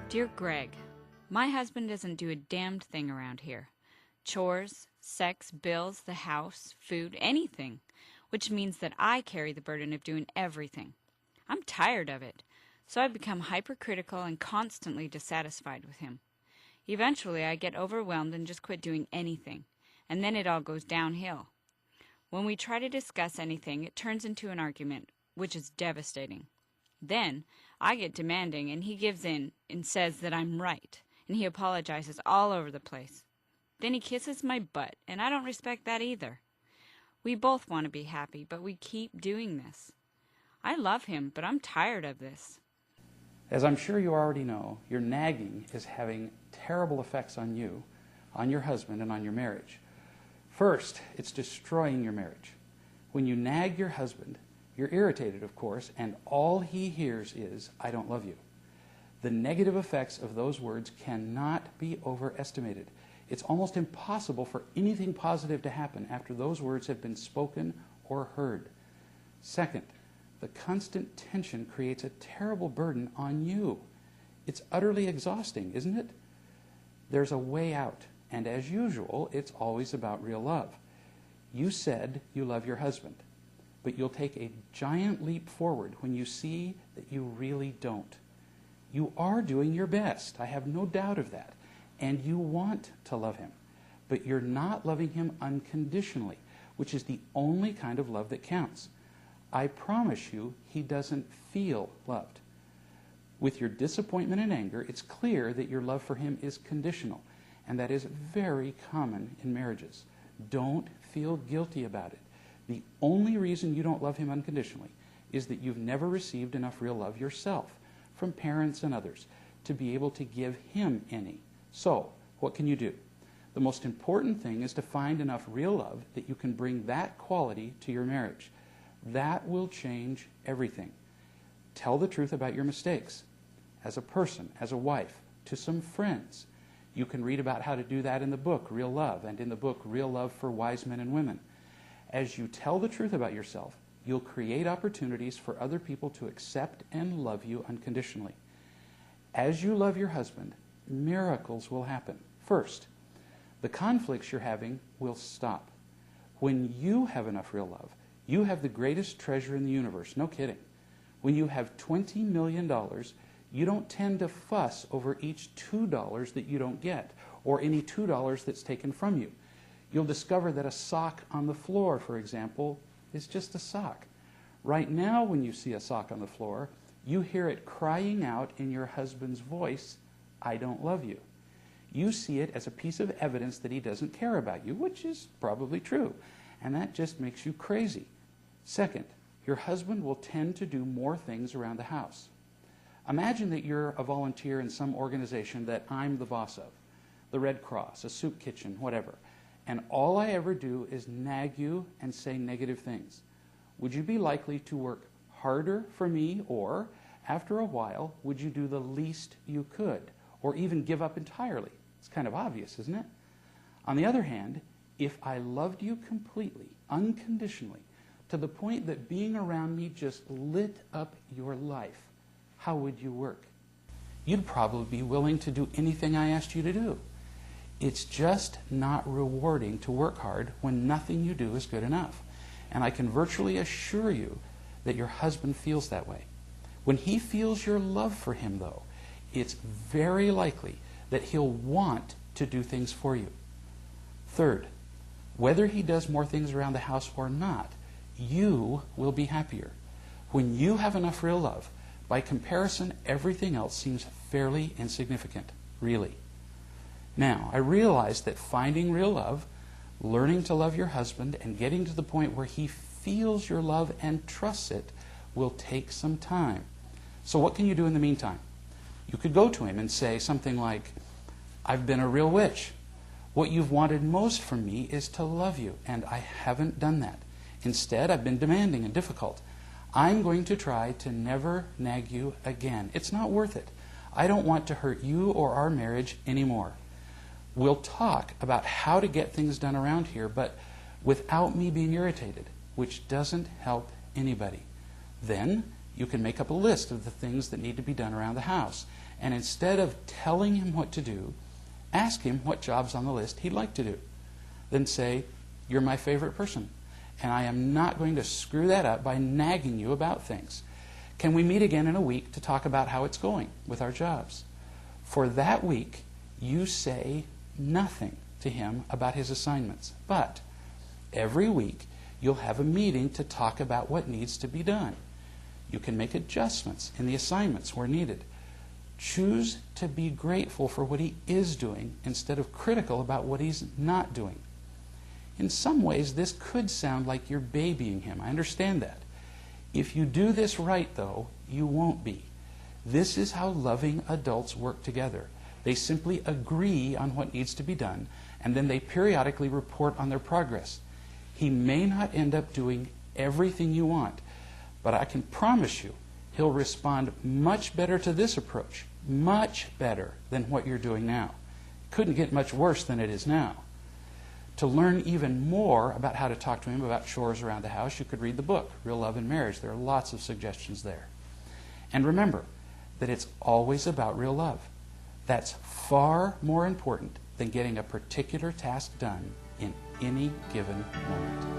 Dear Greg, my husband doesn't do a damned thing around here. Chores, sex, bills, the house, food, anything. Which means that I carry the burden of doing everything. I'm tired of it, so I become hypercritical and constantly dissatisfied with him. Eventually, I get overwhelmed and just quit doing anything, and then it all goes downhill. When we try to discuss anything, it turns into an argument, which is devastating. Then, I get demanding, and he gives in and says that I'm right, and he apologizes all over the place. Then he kisses my butt, and I don't respect that either. We both want to be happy, but we keep doing this. I love him, but I'm tired of this. As I'm sure you already know, your nagging is having terrible effects on you, on your husband, and on your marriage. First, it's destroying your marriage. When you nag your husband, you're irritated, of course, and all he hears is, "I don't love you." The negative effects of those words cannot be overestimated. It's almost impossible for anything positive to happen after those words have been spoken or heard. Second, the constant tension creates a terrible burden on you. It's utterly exhausting, isn't it? There's a way out, and as usual, it's always about real love. You said you love your husband, but you'll take a giant leap forward when you see that you really don't. You are doing your best, I have no doubt of that, and you want to love him, but you're not loving him unconditionally, which is the only kind of love that counts. I promise you, he doesn't feel loved. With your disappointment and anger, it's clear that your love for him is conditional, and that is very common in marriages. Don't feel guilty about it. The only reason you don't love him unconditionally is that you've never received enough real love yourself from parents and others to be able to give him any. So, what can you do? The most important thing is to find enough real love that you can bring that quality to your marriage. That will change everything. Tell the truth about your mistakes. As a person, as a wife, to some friends. You can read about how to do that in the book, Real Love, and in the book, Real Love for Wise Men and Women. As you tell the truth about yourself, you'll create opportunities for other people to accept and love you unconditionally. As you love your husband, miracles will happen. First, the conflicts you're having will stop. When you have enough real love, you have the greatest treasure in the universe. No kidding. When you have $20 million, you don't tend to fuss over each $2 that you don't get, or any $2 that's taken from you. You'll discover that a sock on the floor, for example, is just a sock. Right now, when you see a sock on the floor, you hear it crying out in your husband's voice, "I don't love you." You see it as a piece of evidence that he doesn't care about you, which is probably true, and that just makes you crazy. Second, your husband will tend to do more things around the house. Imagine that you're a volunteer in some organization that I'm the boss of, the Red Cross, a soup kitchen, whatever, and all I ever do is nag you and say negative things. Would you be likely to work harder for me, or, after a while, would you do the least you could, or even give up entirely? It's kind of obvious, isn't it? On the other hand, if I loved you completely, unconditionally, to the point that being around me just lit up your life, how would you work? You'd probably be willing to do anything I asked you to do. It's just not rewarding to work hard when nothing you do is good enough. And I can virtually assure you that your husband feels that way. When he feels your love for him, though, it's very likely that he'll want to do things for you. Third, whether he does more things around the house or not, you will be happier. When you have enough real love, by comparison, everything else seems fairly insignificant, really. Now, I realize that finding real love, learning to love your husband, and getting to the point where he feels your love and trusts it will take some time. So what can you do in the meantime? You could go to him and say something like, "I've been a real witch. What you've wanted most from me is to love you, and I haven't done that. Instead, I've been demanding and difficult. I'm going to try to never nag you again. It's not worth it. I don't want to hurt you or our marriage anymore. We'll talk about how to get things done around here, but without me being irritated, which doesn't help anybody. Then you can make up a list of the things that need to be done around the house, And instead of telling him what to do, ask him what jobs on the list he'd like to do. Then say, "You're my favorite person, and I am not going to screw that up by nagging you about things. Can we meet again in a week to talk about how it's going with our jobs?" For that week, you say nothing to him about his assignments. But every week, you'll have a meeting to talk about what needs to be done. You can make adjustments in the assignments where needed. Choose to be grateful for what he is doing instead of critical about what he's not doing. In some ways, this could sound like you're babying him. I understand that. If you do this right, though, you won't be. This is how loving adults work together. They simply agree on what needs to be done, and then they periodically report on their progress. He may not end up doing everything you want, but I can promise you he'll respond much better to this approach, much better than what you're doing now. Couldn't get much worse than it is now. To learn even more about how to talk to him about chores around the house, you could read the book, Real Love and Marriage. There are lots of suggestions there. And remember that it's always about real love. That's far more important than getting a particular task done in any given moment.